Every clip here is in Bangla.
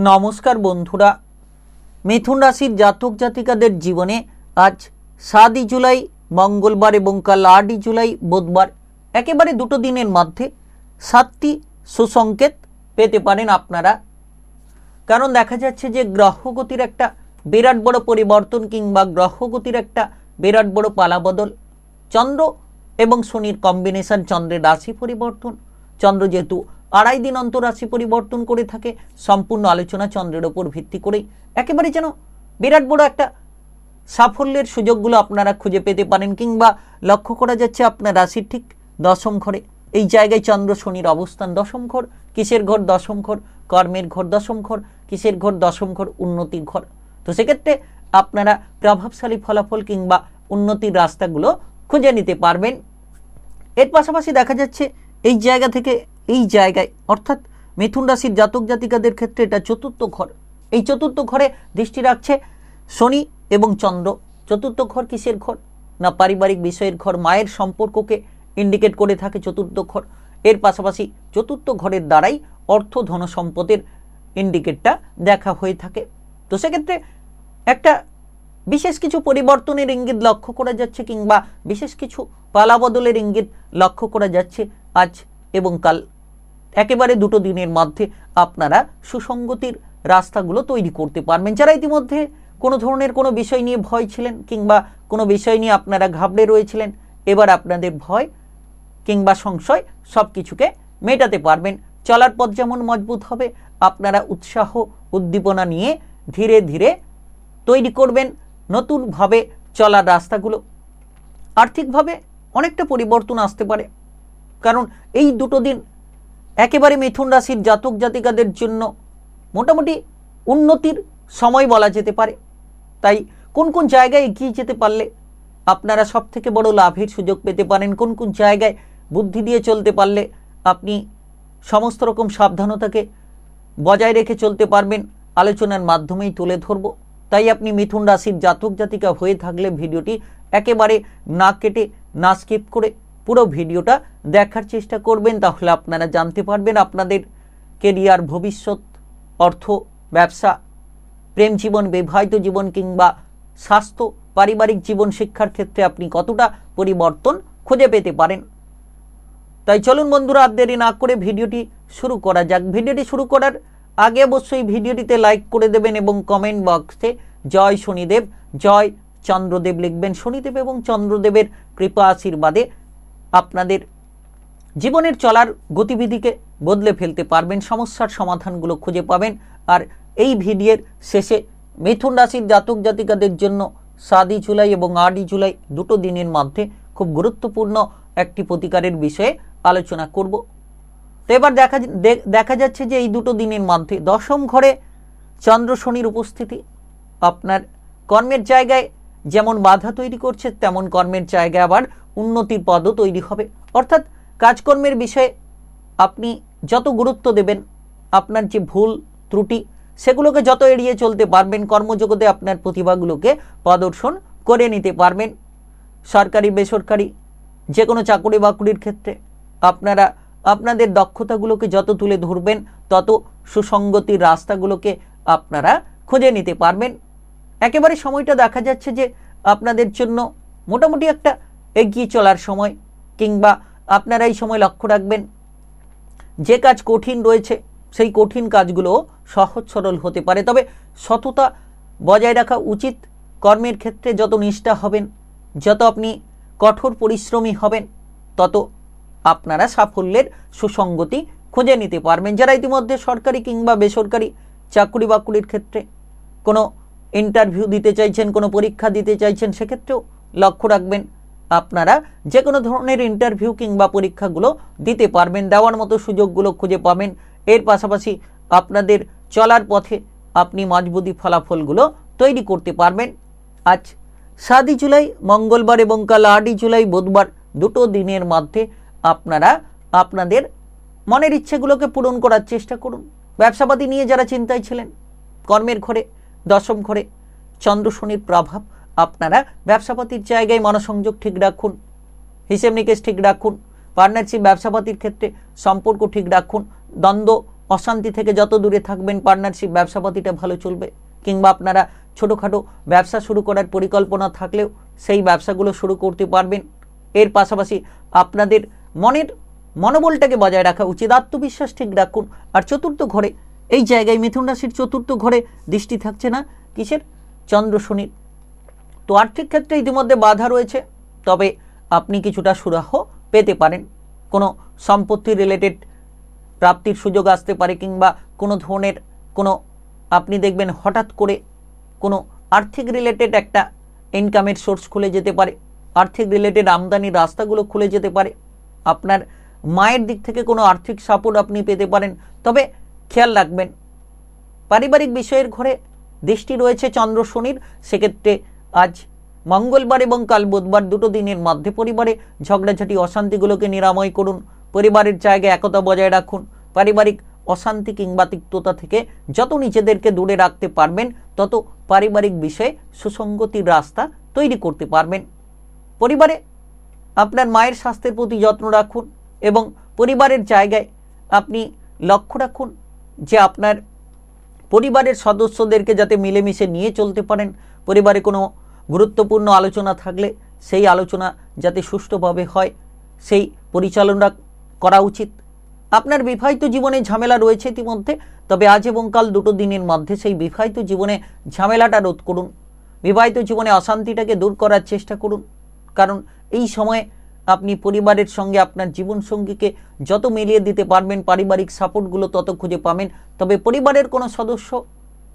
নমস্কার বন্ধুরা, মিথুন রাশির জাতক জাতিকাদের জীবনে আজ 7 জুলাই মঙ্গলবার এবং কাল 8 জুলাই বুধবার একেবারে দুটো দিনের মধ্যে 7টি সুসংকেত পেতে পারেন আপনারা। কারণ দেখা যাচ্ছে যে গ্রহগতির একটা বিরাট বড় পরিবর্তন কিংবা গ্রহগতির একটা বিরাট বড় পালাবদল। চন্দ্র এবং শনির কম্বিনেশন, চন্দ্রের রাশি পরিবর্তন। চন্দ্র যেহেতু 2.5 দিন অন্তর রাশি পরিবর্তন করে থাকে, সম্পূর্ণ আলোচনা চন্দ্রের ওপর ভিত্তি করে একেবারে যেন বিরাট বড় একটা সাফল্যের সুযোগগুলো আপনারা খুঁজে পেতে পারেন। কিংবা লক্ষ্য করা যাচ্ছে আপনার রাশির ঠিক দশম ঘরে, এই জায়গায় চন্দ্র শনির অবস্থান। দশম ঘর কিসের ঘর? দশম ঘর কর্মের ঘর। দশম ঘর কিসের ঘর? দশম ঘর উন্নতির ঘর। তো সেক্ষেত্রে আপনারা প্রভাবশালী ফলাফল কিংবা উন্নতির রাস্তাগুলো খুঁজে নিতে পারবেন। এর পাশাপাশি দেখা যাচ্ছে এই জায়গা থেকে এই জায়গায় অর্থাৎ মিথুন রাশির জাতক জাতিকাদের ক্ষেত্রে এটা চতুর্থ ঘর। এই চতুর্থ ঘরে দৃষ্টি রাখছে শনি এবং চন্দ্র। চতুর্থ ঘর কিসের ঘর? না পারিবারিক বিষয়ের ঘর, মায়ের সম্পর্ককে ইন্ডিকেট করে থাকে চতুর্থ ঘর। এর পাশাপাশি চতুর্থ ঘরের দ্বারাই অর্থ ধন সম্পদের ইন্ডিকেটটা দেখা হয়ে থাকে। তো সেক্ষেত্রে একটা বিশেষ কিছু পরিবর্তনের ইঙ্গিত লক্ষ্য করা যাচ্ছে কিংবা বিশেষ কিছু পালাবদলের ইঙ্গিত লক্ষ্য করা যাচ্ছে আজ এবং কাল। একেবারে দুটো দিনের মধ্যে আপনারা সুসংগতির রাস্তাগুলো তৈরি করতে পারবেন। যারা ইতিমধ্যে কোনো ধরনের কোনো বিষয় নিয়ে ভয় ছিলেন কিংবা কোনো বিষয় নিয়ে আপনারা ঘাবড়ে রয়েছিলেন, এবার আপনাদের ভয় কিংবা সংশয় সব কিছুকে মেটাতে পারবেন। চলার পথ যেমন মজবুত হবে, আপনারা উৎসাহ উদ্দীপনা নিয়ে ধীরে ধীরে তৈরি করবেন নতুনভাবে চলার রাস্তাগুলো। আর্থিকভাবে অনেকটা পরিবর্তন আসতে পারে, কারণ এই দুটো দিন একেবারে মিথুন রাশির জাতক জাতিকাদের জন্য মোটামুটি উন্নতির সময় বলা যেতে পারে। তাই কোন কোন জায়গায় এগিয়ে যেতে পারলে আপনারা সব থেকে বড় লাভের সুযোগ পেতে পারেন, কোন কোন জায়গায় বুদ্ধি দিয়ে চলতে পারলে আপনি সমস্ত রকম সাবধানতাকে বজায় রেখে চলতে পারবেন, আলোচনার মাধ্যমেই তুলে ধরব। তাই আপনি মিথুন রাশির জাতক জাতিকা হয়ে থাকলে ভিডিওটি একেবারে না কেটে না স্কিপ করে পুরো ভিডিওটা দেখার চেষ্টা করবেন। তাহলে আপনারা জানতে পারবেন আপনাদের কেরিয়ার, ভবিষ্যৎ, অর্থ, ব্যবসা, প্রেম জীবন, বিবাহিত জীবন কিংবা স্বাস্থ্য, পারিবারিক জীবন, শিক্ষার ক্ষেত্রে আপনি কতটা পরিবর্তন খুঁজে পেতে পারেন। তাই চলুন বন্ধুরা, আর দেরি না করে ভিডিওটি শুরু করা যাক। ভিডিওটি শুরু করার আগে অবশ্যই ভিডিওটিতে লাইক করে দেবেন এবং কমেন্ট বক্সে জয় শনিদেব, জয় চন্দ্রদেব লিখবেন। শনিদেব এবং চন্দ্রদেবের কৃপা আশীর্বাদে আপনাদের জীবনের চলার গতিবিধিকে বদলে ফেলতে পারবেন, সমস্যার সমাধানগুলো খুঁজে পাবেন। আর এই ভিডিওর শেষে মিথুন রাশির জাতক জাতিকাদের জন্য 7 জুলাই এবং 8 জুলাই দুটো দিনের মধ্যে খুব গুরুত্বপূর্ণ একটি প্রতিকারের বিষয়ে আলোচনা করব। তো এবার দেখা যাচ্ছে যে এই দুটো দিনের মধ্যে দশম ঘরে চন্দ্র শনির উপস্থিতি আপনার কর্মের জায়গায় যেমন বাধা তৈরি করছে, তেমন কর্মের জায়গায় আবার উন্নতির পদও তৈরি হবে। অর্থাৎ কাজকর্মের বিষয়ে আপনি যত গুরুত্ব দেবেন, আপনার যে ভুল ত্রুটি সেগুলোকে যত এড়িয়ে চলতে পারবেন, কর্মজগতে আপনার প্রতিভাগুলোকে প্রদর্শন করে নিতে পারবেন। সরকারি বেসরকারি যে কোনো চাকরি বাকরির ক্ষেত্রে আপনারা আপনাদের দক্ষতাগুলোকে যত তুলে ধরবেন, তত সুসংগতির রাস্তাগুলোকে আপনারা খুঁজে নিতে পারবেন। একেবারে সময়টা দেখা যাচ্ছে যে আপনাদের জন্য মোটামুটি একটা এগিয়ে চলার সময়, কিংবা আপনারা এই সময় লক্ষ্য রাখবেন যে কাজ কঠিন রয়েছে সেই কঠিন কাজগুলো সহজ সরল হতে পারে। তবে সততা বজায় রাখা উচিত। কর্মের ক্ষেত্রে যত নিষ্ঠা হবেন, যত আপনি কঠোর পরিশ্রমী হবেন, তত আপনারা সাফল্যের সুসংগতি খুঁজে নিতে পারবেন। যারা ইতিমধ্যে সরকারি কিংবা বেসরকারি চাকরি বাকরির ক্ষেত্রে কোনো ইন্টারভিউ দিতে চাইছেন, কোনো পরীক্ষা দিতে চাইছেন, সেক্ষেত্রেও লক্ষ্য রাখবেন আপনারা যে কোনো ধরনের ইন্টারভিউ কিংবা পরীক্ষাগুলো দিতে পারবেন, দেওয়ার মতো সুযোগগুলো খুঁজে পাবেন। এর পাশাপাশি আপনাদের চলার পথে আপনি মজবুতি ফলাফলগুলো তৈরি করতে পারবেন। আজ 7 জুলাই মঙ্গলবার এবং কাল 8 জুলাই বুধবার দুটো দিনের মধ্যে আপনারা আপনাদের মনের ইচ্ছেগুলোকে পূরণ করার চেষ্টা করুন। ব্যবসাপাতি নিয়ে যারা চিন্তায় ছিলেন, কর্মের ঘরে দশম ঘরে চন্দ্র শনির প্রভাব, আপনারা ব্যবসাপাতির জায়গায় মনোসংযোগ ঠিক রাখুন, হিসেব নিকেশ ঠিক রাখুন, পার্টনারশিপ ব্যবসাপাতির ক্ষেত্রে সম্পর্ক ঠিক রাখুন, দ্বন্দ্ব অশান্তি থেকে যত দূরে থাকবেন, পার্টনারশিপ ব্যবসাপাতিটা ভালো চলবে, কিংবা আপনারা ছোটোখাটো ব্যবসা শুরু করার পরিকল্পনা থাকলেও সেই ব্যবসাগুলো শুরু করতে পারবেন। এর পাশাপাশি আপনাদের মনের মনোবলটাকে বজায় রাখা উচিত, আত্মবিশ্বাস ঠিক রাখুন। আর চতুর্থ ঘরে, এই জায়গায় মিথুন রাশির চতুর্থ ঘরে দৃষ্টি থাকছে না কিসের? চন্দ্র শনির। তো আর্থিক ক্ষেত্রে ইতিমধ্যে বাধা রয়েছে, তবে আপনি কিছুটা সুরাহ পেতে পারেন। কোনো সম্পত্তি রিলেটেড প্রাপ্তির সুযোগ আসতে পারে, কিংবা কোনো ধরনের কোনো আপনি দেখবেন হঠাৎ করে কোনো আর্থিক রিলেটেড একটা ইনকামের সোর্স খুলে যেতে পারে, আর্থিক রিলেটেড আমদানির রাস্তাগুলো খুলে যেতে পারে। আপনার মায়ের দিক থেকে কোনো আর্থিক সাপোর্ট আপনি পেতে পারেন। তবে খেয়াল রাখবেন, পারিবারিক বিষয়ের ঘরে দৃষ্টি রয়েছে চন্দ্র শনির, সেক্ষেত্রে আজ মঙ্গলবার এবং কাল বুধবার দুটো দিনের মধ্যে পরিবারে ঝগড়াঝাটি অশান্তিগুলোকে নিরাময় করুন, পরিবারের জায়গায় একতা বজায় রাখুন। পারিবারিক অশান্তি কিংবা তিক্ততা থেকে যত নিজেদেরকে দূরে রাখতে পারবেন, তত পারিবারিক বিষয়ে সুসংগতির রাস্তা তৈরি করতে পারবেন। পরিবারে আপনার মায়ের স্বাস্থ্যের প্রতি যত্ন রাখুন, এবং পরিবারের জায়গায় আপনি লক্ষ্য রাখুন যে আপনার পরিবারের সদস্যদেরকে যাতে মিলেমিশে নিয়ে চলতে পারেন। পরিবারে কোনো গুরুত্বপূর্ণ আলোচনা থাকলে সেই আলোচনা যাতে সুষ্ঠুভাবে হয়, সেই পরিচালনা করা উচিত। আপনার বিবাহিত জীবনে ঝামেলা রয়েছে ইতিমধ্যে, তবে আজ এবং কাল দুটো দিনের মধ্যে সেই বিবাহিত জীবনে ঝামেলাটা রোধ করুন, বিবাহিত জীবনে অশান্তিটাকে দূর করার চেষ্টা করুন। কারণ এই সময়ে আপনি পরিবারের সঙ্গে আপনার জীবনসঙ্গীকে যত মিলিয়ে দিতে পারবেন, পারিবারিক সাপোর্টগুলো তত খুঁজে পাবেন। তবে পরিবারের কোনো সদস্য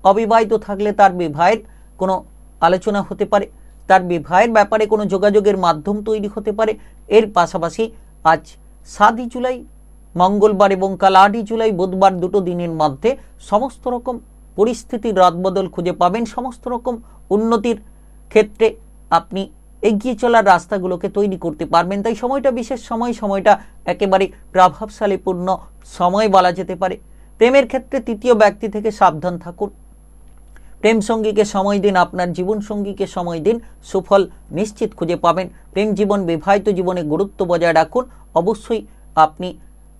অবিবাহিত থাকলে তার বিবাহের কোনো আলোচনা হতে পারে, তার বিবাহের ব্যাপারে কোনো যোগাযোগের মাধ্যম তৈরি হতে পারে। এর পাশাপাশি আজ 7 জুলাই মঙ্গলবার এবং কাল 8 জুলাই বুধবার দুটো দিনের মধ্যে সমস্ত রকম পরিস্থিতির রদবদল খুঁজে পাবেন, সমস্ত রকম উন্নতির ক্ষেত্রে আপনি এগিয়ে চলার রাস্তাগুলোকে তৈরি করতে পারবেন। তাই সময়টা বিশেষ সময়, সময়টা একেবারে প্রভাবশালীপূর্ণ সময় বলা যেতে পারে। প্রেমের ক্ষেত্রে তৃতীয় ব্যক্তি থেকে সাবধান থাকুন, প্রেম সঙ্গীকে সময় দিন, আপনার জীবন সঙ্গীকে সময় দিন, সুফল নিশ্চিত খুঁজে পাবেন। প্রেম জীবন, বিবাহিত জীবনে গুরুত্ব বজায় রাখুন, অবশ্যই আপনি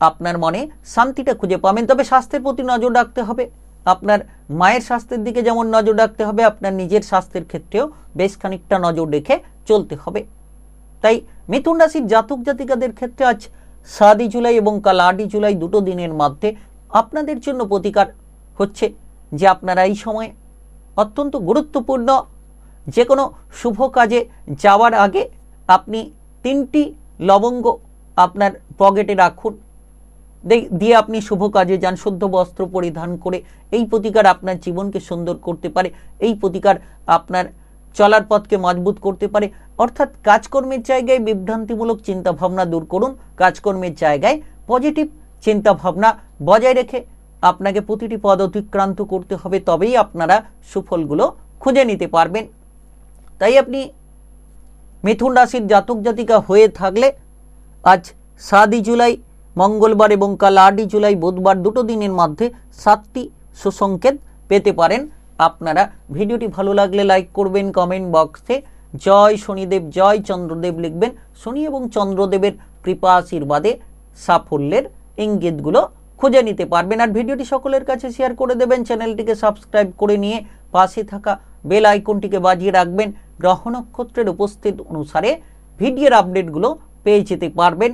আপনার মনে শান্তিটা খুঁজে পাবেন। তবে স্বাস্থ্যের প্রতি নজর রাখতে হবে, আপনার মায়ের স্বাস্থ্যের দিকে যেমন নজর রাখতে হবে, আপনার নিজের স্বাস্থ্যের ক্ষেত্রেও বেশ খানিকটা নজর রেখে চলতে হবে। তাই মিথুন রাশির জাতক জাতিকাদের ক্ষেত্রে আজ 7 জুলাই এবং কাল 8 জুলাই দুটো দিনের মধ্যে আপনাদের জন্য প্রতিকার হচ্ছে যে আপনারা এই সময়ে অত্যন্ত গুরুত্বপূর্ণ যে কোনো শুভ কাজে যাওয়ার আগে আপনি 3টি লবঙ্গ আপনার পকেটে রাখুন, দিয়ে আপনি শুভ কাজে যান শুদ্ধ বস্ত্র পরিধান করে। এই প্রতিকার আপনার জীবনকে সুন্দর করতে পারে, এই প্রতিকার আপনার চলার পথকে মজবুত করতে পারে। অর্থাৎ কাজকর্মের জায়গায় বিভ্রান্তিমূলক চিন্তাভাবনা দূর করুন, কাজকর্মের জায়গায় পজিটিভ চিন্তাভাবনা বজায় রেখে আপনাকে প্রতিটি পদ অতিক্রান্ত করতে হবে, তবেই আপনারা সুফলগুলো খুঁজে নিতে পারবেন। তাই আপনি মিথুন রাশির জাতক জাতিকা হয়ে থাকলে আজ 7 জুলাই মঙ্গলবার এবং কাল 8 জুলাই বুধবার দুটো দিনের মধ্যে 7টি সুসংকেত পেতে পারেন আপনারা। ভিডিওটি ভালো লাগলে লাইক করবেন, কমেন্ট বক্সে জয় শনিদেব জয় চন্দ্রদেব লিখবেন। শনি এবং চন্দ্রদেবের কৃপা আশীর্বাদে সাফল্যের ইঙ্গিতগুলো খুঁজে নিতে পারবেন। আর ভিডিওটি সকলের কাছে শেয়ার করে দেবেন, চ্যানেলটিকে সাবস্ক্রাইব করে নিয়ে পাশে থাকা বেল আইকনটিকে বাজিয়ে রাখবেন। গ্রহ নক্ষত্রের উপস্থিত অনুসারে ভিডিওর আপডেটগুলো পেয়ে যেতে পারবেন।